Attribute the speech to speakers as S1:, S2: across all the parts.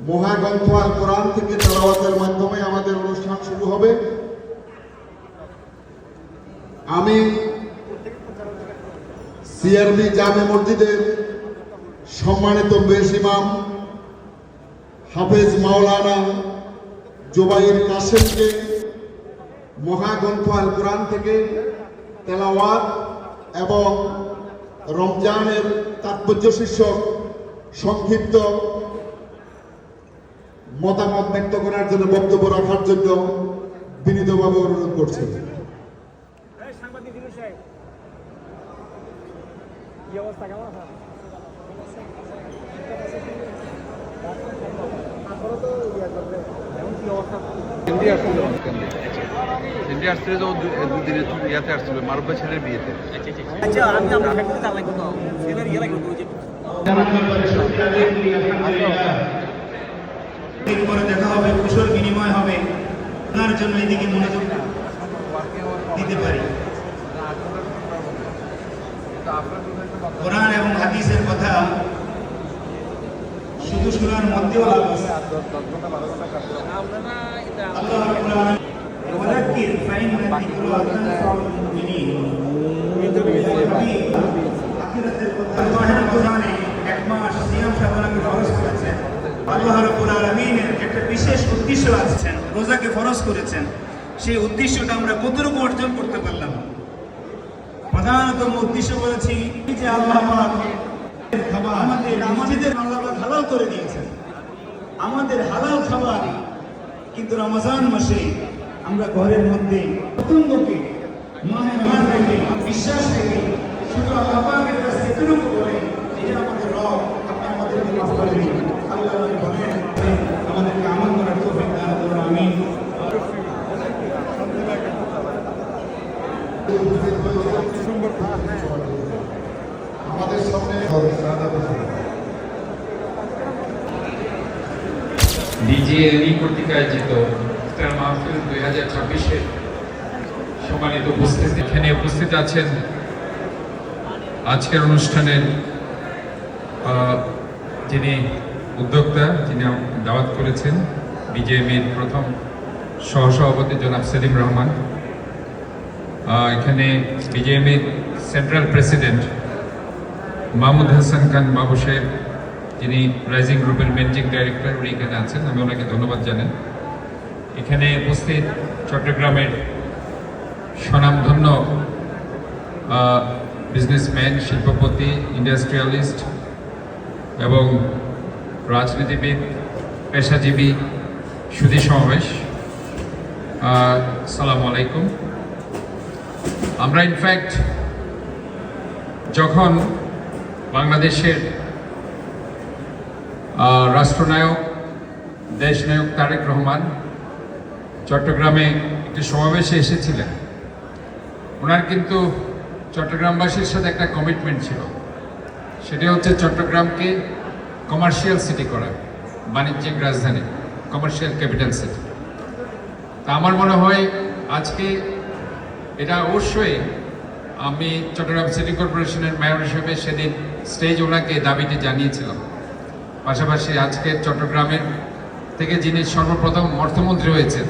S1: মহাগ্রন্থ আল কোরআন থেকে তেলাওয়াতের মাধ্যমে আমাদের অনুষ্ঠান শুরু হবে। আমি সিআরবি জামে মসজিদের সম্মানিত বেশ ইমাম হাফেজ মাওলানা জুবাইর কাসেমকে মহাগ্রন্থ আল কোরআন থেকে তেলাওয়াত এবং রমজানের তাৎপর্য শীর্ষক সংক্ষিপ্ত মতামত ব্যক্ত করার জন্য, বক্তব্য রাখার জন্য বিনীতভাবে অনুরোধ করছি।
S2: মারুফ ছেলের বিয়েতে
S3: পরে দেখা হবে, কুশল বিনিময় হবে। তার জন্য এদিকে মনোযোগ দিতে পারি। কোরআন এবং হাদিসের কথা শুধু শোনার মধ্যেও লাভ আছে। আল্লাহ রাব্বুল আলামিন ওয়ালাকিন ফাইন্না যিকরা তানফাউল মুমিনিন। আখিরাতের কথা আল্লাহর কোরআনে এক মাস সিয়াম সাধনাকে ফরজ করেছেন। আল্লাহ রাব্বুল আলামিনের একটা বিশেষ উদ্দেশ্য আছে, রোজাকে ফরজ করেছেন। সেই উদ্দেশ্যটা আমরা কতটুকু অর্জন করতে পারলাম? প্রধানতম উদ্দেশ্য বলেছি যে আল্লাহ আমাদের আল্লাহ হালাল করে দিয়েছেন, আমাদের হালাল খাবার। কিন্তু রমজান মাসে আমরা ঘরের মধ্যে পতঙ্গকে বিশ্বাস থেকে শুধু আল্লাহ পাকের কাছে এতটুকু বলে যে আমাদের রব, আপনি আমাদেরকে মাফ করে দিন। আল্লাহ বলেন আমাদেরকে আমল করার তৌফিক দান করুন, আমিন।
S1: আমাদের সামনে
S4: বিজিএমই কর্তৃক আয়োজিত ইফতার মাহফিল 2026-এর সম্মানিত উপস্থিতি, এখানে উপস্থিত আছেন আজকের অনুষ্ঠানের যিনি উদ্যোক্তা, যিনি দাওয়াত করেছেন, বিজেএমইর প্রথম সহসভাপতি জনাব সেলিম রহমান, এখানে বিজেএমইর central president Mahmoud Hasan Khan বাবু সাহেব, যিনি রাইজিং গ্রুপের ম্যানেজিং ডাইরেক্টর, উনি এখানে আছেন, আমি ওনাকে ধন্যবাদ জানাই। এখানে উপস্থিত চট্টগ্রামের স্বনামধন্য বিজনেসম্যান, শিল্পপতি, ইন্ডাস্ট্রিয়ালিস্ট এবং রাজনীতিবিদ, পেশাজীবী সুধী সমাবেশ, আসসালামু আলাইকুম। আমরা ইনফ্যাক্ট যখন বাংলাদেশের রাষ্ট্রনায়ক, দেশনায়ক তারেক রহমান চট্টগ্রামে একটি সমাবেশে এসেছিলেন, ওনার কিন্তু চট্টগ্রামবাসীর সাথে একটা কমিটমেন্ট ছিল। সেটা হচ্ছে চট্টগ্রামকে কমার্শিয়াল সিটি করা, বাণিজ্যিক রাজধানী, কমার্শিয়াল ক্যাপিটাল সিটি। তা আমার মনে হয় আজকে এটা অবশ্যই, আমি চট্টগ্রাম সিটি কর্পোরেশনের মেয়র হিসেবে সেদিন স্টেজ ওনাকে দাবিটি জানিয়েছিলাম। পাশাপাশি আজকে চট্টগ্রামের থেকে যিনি সর্বপ্রথম অর্থমন্ত্রী হয়েছেন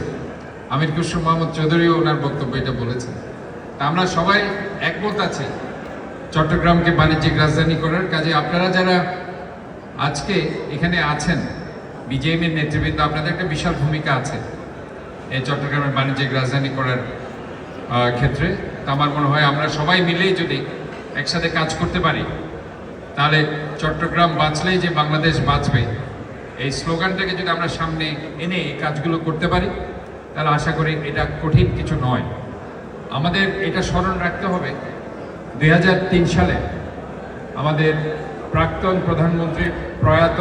S4: আমির খসরু মাহমুদ চৌধুরীও ওনার বক্তব্য এটা বলেছেন। তা আমরা সবাই একমত আছি চট্টগ্রামকে বাণিজ্যিক রাজধানী করার কাজে। আপনারা যারা আজকে এখানে আছেন, বিজেএমইর নেতৃবৃন্দ, আপনাদের একটা বিশাল ভূমিকা আছে এই চট্টগ্রামের বাণিজ্যিক রাজধানী করার ক্ষেত্রে। তা আমার মনে হয় আমরা সবাই মিলেই যদি একসাথে কাজ করতে পারি, তাহলে চট্টগ্রাম বাঁচলেই যে বাংলাদেশ বাঁচবে, এই স্লোগানটাকে যদি আমরা সামনে এনে এই কাজগুলো করতে পারি, তাহলে আশা করি এটা কঠিন কিছু নয়। আমাদের এটা স্মরণ রাখতে হবে, 2003 সালে আমাদের প্রাক্তন প্রধানমন্ত্রী প্রয়াত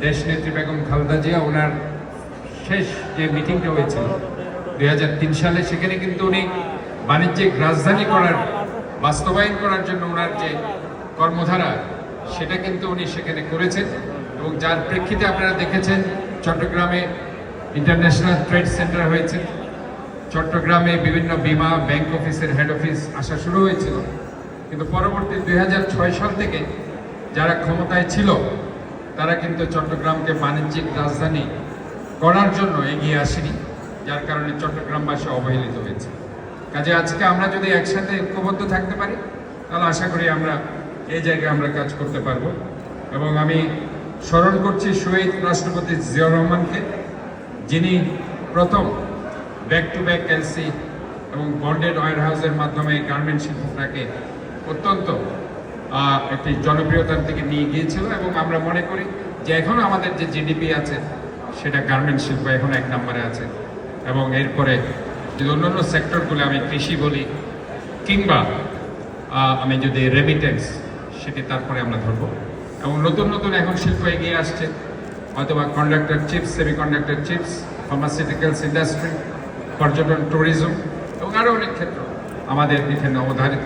S4: দেশনেত্রী বেগম খালেদা জিয়া, ওনার শেষ যে মিটিংটা হয়েছিল 2003 সালে, সেখানে কিন্তু উনি বাণিজ্যিক রাজধানী করার, বাস্তবায়ন করার জন্য ওনার যে কর্মধারা, সেটা কিন্তু উনি সেখানে করেছেন। এবং যার প্রেক্ষিতে আপনারা দেখেছেন চট্টগ্রামে ইন্টারন্যাশনাল ট্রেড সেন্টার হয়েছে, চট্টগ্রামে বিভিন্ন বিমা, ব্যাংক অফিসের হেড অফিস আসা শুরু হয়েছিল। কিন্তু পরবর্তী 2006 সাল থেকে যারা ক্ষমতায় ছিল তারা কিন্তু চট্টগ্রামকে বাণিজ্যিক রাজধানী করার জন্য এগিয়ে আসেনি, যার কারণে চট্টগ্রামবাসী অবহেলিত হয়েছে। কাজে আজকে আমরা যদি একসাথে ঐক্যবদ্ধ থাকতে পারি তাহলে আশা করি আমরা এই জায়গায় আমরা কাজ করতে পারবো। এবং আমি স্মরণ করছি শহীদ রাষ্ট্রপতি জিয়াউর রহমানকে, যিনি প্রথম ব্যাক টু ব্যাক এলসি এবং বন্ডেড ওয়্যার হাউসের মাধ্যমে গার্মেন্ট শিল্পটাকে অত্যন্ত একটি জনপ্রিয়তার দিকে নিয়ে গিয়েছিল। এবং আমরা মনে করি যে এখন আমাদের যে জিডিপি আছে সেটা গার্মেন্ট শিল্প এখন 1 নম্বরে আছে। এবং এরপরে যদি অন্যান্য সেক্টরগুলো আমি কৃষি বলি কিংবা আমি যদি রেমিটেন্স সেটি তারপরে আমরা ধরবো। এবং নতুন নতুন এখন শিল্প এগিয়ে আসছে, অথবা conductor chips, semiconductor chips, pharmaceuticals industry, পর্যটন, ট্যুরিজম এবং আরও অনেক ক্ষেত্র আমাদের এখানে অবধারিত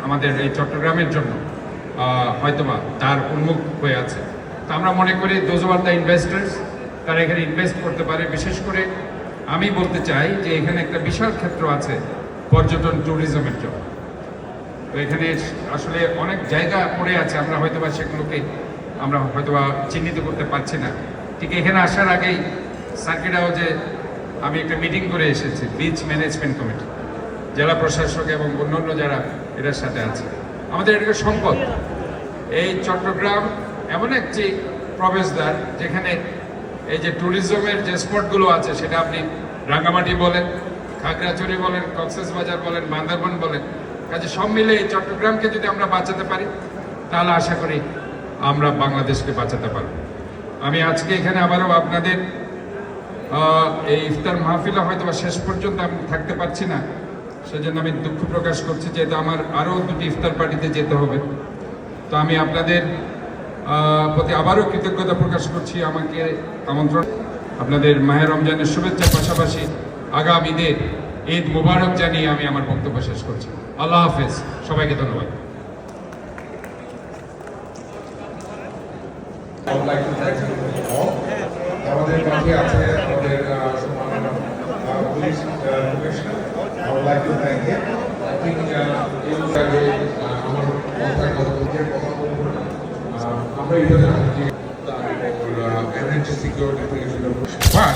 S4: আমাদের এই চট্টগ্রামের জন্য হয়তোবা তার উন্মুখ হয়ে আছে। তো আমরা মনে করি দোজ আর দ্য ইনভেস্টার্স, তারা এখানে ইনভেস্ট করতে পারে। বিশেষ করে আমি বলতে চাই যে এখানে একটা বিশাল ক্ষেত্র আছে পর্যটন ট্যুরিজমের জন্য। তো এখানে আসলে অনেক জায়গা পড়ে আছে, আমরা হয়তোবা সেগুলোকে আমরা হয়তোবা চিহ্নিত করতে পারছি না। ঠিক এখানে আসার আগেই সার্কিট হাউসে আমি একটা মিটিং করে এসেছি, বিচ ম্যানেজমেন্ট কমিটি, জেলা প্রশাসক এবং অন্যান্য যারা এটার সাথে আছে। আমাদের এটা সম্পদ। এই চট্টগ্রাম এমন একটি প্রবেশদ্বার যেখানে এই যে ট্যুরিজমের যে স্পটগুলো আছে, সেটা আপনি রাঙ্গামাটি বলেন, খাগড়াছড়ি বলেন, কক্সবাজার বলেন, বান্দরবান বলেন, কাজে সব মিলে এই চট্টগ্রামকে যদি আমরা বাঁচাতে পারি তাহলে আশা করি আমরা বাংলাদেশকে বাঁচাতে পারব। আমি আজকে এখানে আবারও আপনাদের এই ইফতার মাহফিলে হয়তো বা শেষ পর্যন্ত আমি থাকতে পারছি না, সেজন্য আমি দুঃখ প্রকাশ করছি, যেহেতু আমার আরও 2টি ইফতার পার্টিতে যেতে হবে। তো আমি আপনাদের প্রতি আবারও কৃতজ্ঞতা প্রকাশ করছি আমাকে আমন্ত্রণ। আপনাদের মাহে রমজানের শুভেচ্ছার পাশাপাশি আগামী ঈদের ঈদ মুবারক জানিয়ে আমি আমার বক্তব্য শেষ করছি। আল্লাহ হাফেজ, সবাইকে ধন্যবাদ।
S5: আমাদের মাঝে আছে আমাদের সম্মানিত police commissioner. I would like to thank him. I think আমার কথা বলতে আমরা এখানে এনার্জি সিকিউরিটি থেকে শুরু করছি। বাট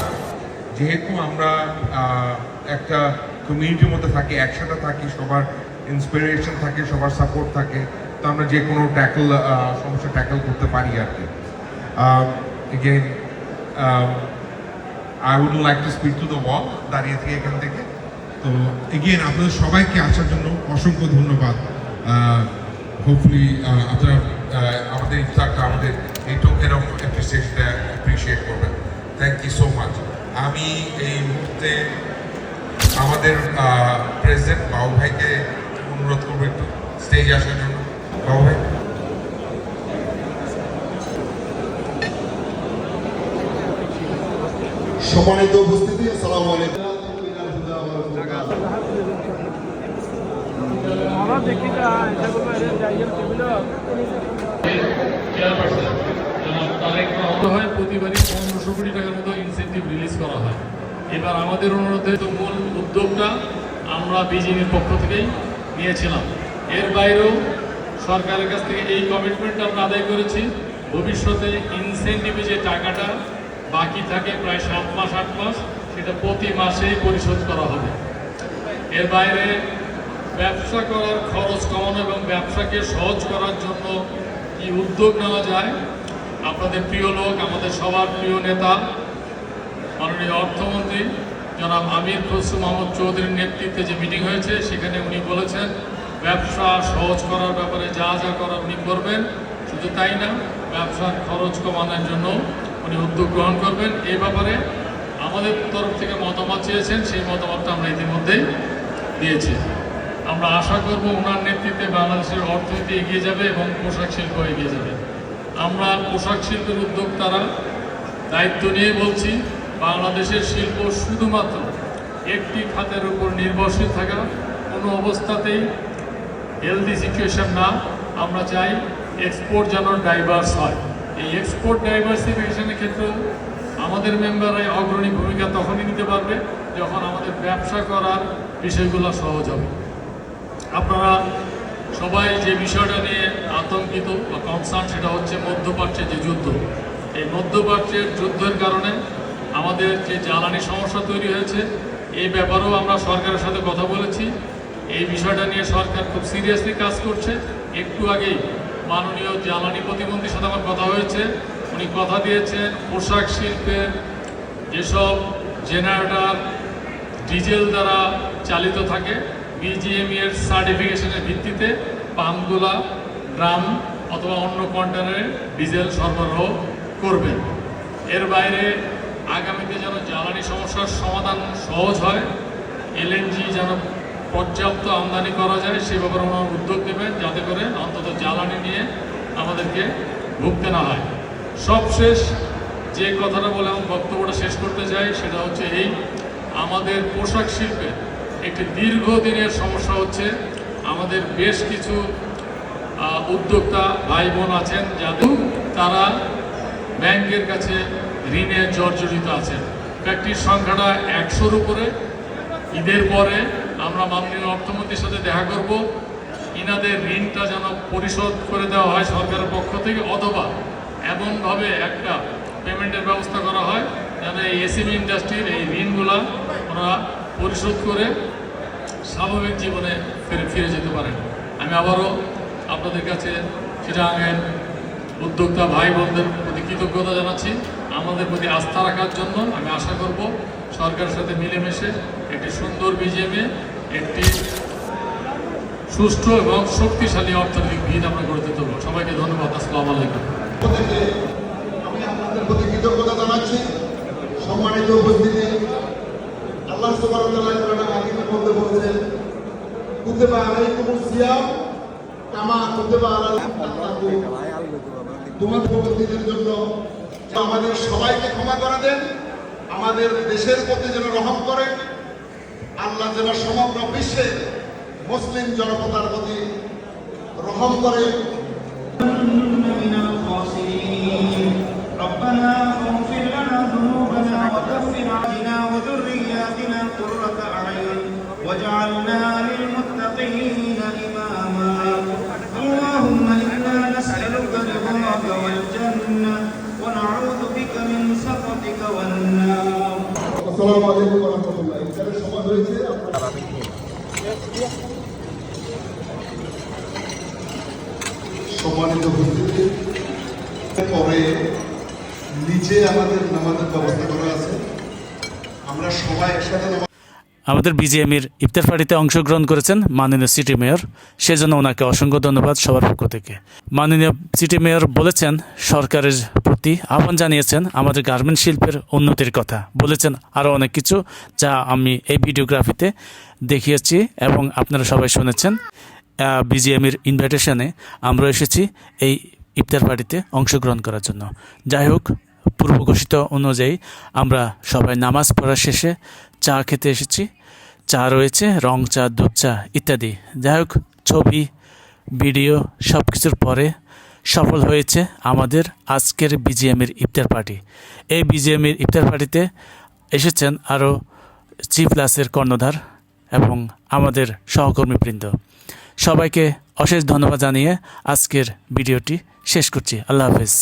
S5: যেহেতু আমরা একটা কমিউনিটির মধ্যে থাকি, একসাথে থাকি, সবার ইন্সপিরেশন থাকে, সবার সাপোর্ট থাকে, তো আমরা যে কোনো সমস্যা ট্যাকল করতে পারি আর কি। Again, I would like to speak to the wall দাঁড়িয়ে থেকে এখান থেকে। তো এগেইন আপনাদের সবাইকে আসার জন্য অসংখ্য ধন্যবাদ। হোপফুলি আপনারা আমাদের ইফতারটা, আমাদের এই টোকেন অফ অ্যাপ্রিসিয়েশনটা অ্যাপ্রিসিয়েট করবেন। Thank you so much. আমি এই মুহূর্তে আমাদের প্রেসিডেন্ট বাবু ভাইকে অনুরোধ করবো একটু স্টেজে আসার জন্য। বাবু ভাই।
S1: সম্মানিত উপস্থিতি, আসসালামু আলাইকুম।
S6: হয় প্রতিবারই 1500 কোটি টাকার মতো ইনসেন্টিভ রিলিজ করা হয়। এবার আমাদের অনুরোধে তো মূল উদ্যোগটা আমরা বিজিবির পক্ষ থেকেই নিয়েছিলাম। এর বাইরেও সরকারের কাছ থেকে এই কমিটমেন্ট আমরা আদায় করেছি, ভবিষ্যতে ইনসেন্টিভে যে টাকাটা বাকি থাকে প্রায় 7 মাস 8 মাস, সেটা প্রতি মাসেই পরিশোধ করা হবে। এর বাইরে ব্যবসা করার খরচ কমানো এবং ব্যবসাকে সহজ করার জন্য কি উদ্যোগ নেওয়া যায়, আপনাদের প্রিয় লোক, আমাদের সবার প্রিয় নেতা মাননীয় অর্থমন্ত্রী জনাব আমির খসরু মাহমুদ চৌধুরীর নেতৃত্বে যে মিটিং হয়েছে, সেখানে উনি বলেছেন ব্যবসা সহজ করার ব্যাপারে যা যা করার উনি করবেন। শুধু তাই না, ব্যবসার খরচ কমানোর জন্য উনি উদ্যোগ গ্রহণ করবেন। এই ব্যাপারে আমাদের তরফ থেকে মতামত চেয়েছেন, সেই মতামতটা আমরা ইতিমধ্যেই দিয়েছি। আমরা আশা করব ওনার নেতৃত্বে বাংলাদেশের অর্থনীতি এগিয়ে যাবে এবং পোশাক শিল্প এগিয়ে যাবে। আমরা পোশাক শিল্পের উদ্যোক্তারা দায়িত্ব নিয়ে বলছি, বাংলাদেশের শিল্প শুধুমাত্র একটি খাতের উপর নির্ভরশীল থাকা কোনো অবস্থাতেই হেলদি সিচুয়েশন না। আমরা চাই এক্সপোর্ট যেন ডাইভার্স হয়। এই এক্সপোর্ট ডাইভার্সিফিকেশনের ক্ষেত্রে আমাদের মেম্বাররাই অগ্রণী ভূমিকা তখনই নিতে পারবে যখন আমাদের ব্যবসা করার বিষয়গুলো সহজ হবে। আপনারা সবাই যে বিষয়টা নিয়ে আতঙ্কিত বা কনসার্ন, সেটা হচ্ছে মধ্যপ্রাচ্যের যে যুদ্ধ। এই মধ্যপ্রাচ্যের যুদ্ধের কারণে আমাদের যে জ্বালানি সমস্যা তৈরি হয়েছে, এই ব্যাপারেও আমরা সরকারের সাথে কথা বলেছি। এই বিষয়টা নিয়ে সরকার খুব সিরিয়াসলি কাজ করছে। একটু আগেই মাননীয় জ্বালানি প্রতিমন্ত্রীর সাথে আমার কথা হয়েছে। উনি কথা দিয়েছেন পোশাক শিল্পের যেসব জেনারেটর ডিজেল দ্বারা চালিত থাকে, বিজিএমই এর সার্টিফিকেশনের ভিত্তিতে পাম্পগুলা ড্রাম অথবা অন্য কন্টেনারে ডিজেল সরবরাহ করবেন। এর বাইরে আগামীতে যেন জ্বালানি সমস্যার সমাধান সহজ হয়, এলএনজি যেন পর্যাপ্ত আমদানি করা যায়, সে ব্যাপারে ওনারা উদ্যোগ নেবেন, যাতে করে অন্তত জ্বালানি নিয়ে আমাদেরকে ভুগতে না হয়। সবশেষ যে কথাটা বলে আমি বক্তব্যটা শেষ করতে চাই, সেটা হচ্ছে এই, আমাদের পোশাক শিল্পে একটি দীর্ঘদিনের সমস্যা হচ্ছে। আমাদের বেশ কিছু উদ্যোক্তা ভাই বোন আছেন যাদের তারা ব্যাংকের কাছে ঋণে জর্জরিত আছেন। ফ্যাক্টরির সংখ্যাটা 100-র উপরে। ঈদের পরে আমরা মাননীয় অর্থমন্ত্রীর সাথে দেখা করব, ইনাদের ঋণটা যেন পরিশোধ করে দেওয়া হয় সরকারের পক্ষ থেকে, অথবা এমনভাবে একটা পেমেন্টের ব্যবস্থা করা হয় যেন এই এসএমই ইন্ডাস্ট্রির এই ঋণগুলা ওরা পরিশোধ করে স্বাভাবিক জীবনে ফিরে যেতে পারেন। আমি আবারও আপনাদের কাছে চিটাগাংয়ের উদ্যোক্তা ভাই বোনদের প্রতি কৃতজ্ঞতা জানাচ্ছি। আমাদের প্রতি আস্থা রাখার জন্য আমি আশা করব সরকারের সাথে মিলেমিশে একটি সুন্দর বিজিএমএ, একটি সুষ্ঠু এবং শক্তিশালী অর্থনৈতিক ভিত আমরা গড়ে তুলতে পারব। সবাইকে ধন্যবাদ। আসসালামু আলাইকুম।
S1: আমি আপনাদের প্রতি কৃতজ্ঞতা জানাচ্ছি। সম্মানিত উপস্থিতি, আল্লাহ সুবহানাহু ওয়া তাআলা কোরআনে হাকিমের মধ্যে বলেছেন, কুতিবা আলাইকুমুস সিয়াম কামা কুতিবা আলাল মুত্তাকুন। তোমাদের উপস্থিতির জন্য আমাদের সবাইকে ক্ষমা করে দেন, আমাদের দেশের প্রতি যেন রহম করেন। আল্লাহ যেন সমগ্র বিশ্বে মুসলিম জনতার প্রতি রহম করেন।
S3: من الخاسرين ربنا اغفر لنا ذنوبنا وكفر عنا وذرياتنا قرة أعين واجعلنا للمتقين إماما اللهم إنا نسألك رضاك والجنة ونعوذ بك من سخطك والنار.
S1: আসসালামু আলাইকুম ওয়া রাহমাতুল্লাহ। ইফতারের সময় হয়েছে। সম্মানিত উপস্থিতি, পরে নিচে আমাদের নামাজের ব্যবস্থা করা আছে, আমরা সবাই একসাথে
S7: আমাদের বিজিএমির ইফতার পার্টিতে অংশগ্রহণ করেছেন মাননীয় সিটি মেয়র, সেজন্য ওনাকে অসংখ্য ধন্যবাদ সবার পক্ষ থেকে। মাননীয় সিটি মেয়র বলেছেন, সরকারের প্রতি আহ্বান জানিয়েছেন আমাদের গার্মেন্ট শিল্পের উন্নতির কথা, বলেছেন আরও অনেক কিছু যা আমি এই ভিডিওগ্রাফিতে দেখিয়েছি এবং আপনারা সবাই শুনেছেন। বিজিএমির ইনভাইটেশনে আমরা এসেছি এই ইফতার পার্টিতে অংশগ্রহণ করার জন্য। যাই হোক, পূর্ব ঘোষিত অনুযায়ী আমরা সবাই নামাজ পড়া শেষে চা খেতে এসেছি। চা রয়েছে রং চা, দুধ চা ইত্যাদি। যাই হোক, ছবি ভিডিও সব কিছুর পরে সফল হয়েছে আমাদের আজকের বিজিএমের ইফতার পার্টি। এই বিজিএমের ইফতার পার্টিতে এসেছেন আরও চিফ ক্লাসের কর্ণধার এবং আমাদের সহকর্মীবৃন্দ। সবাইকে অশেষ ধন্যবাদ জানিয়ে আজকের ভিডিওটি শেষ করছি। আল্লাহ হাফেজ।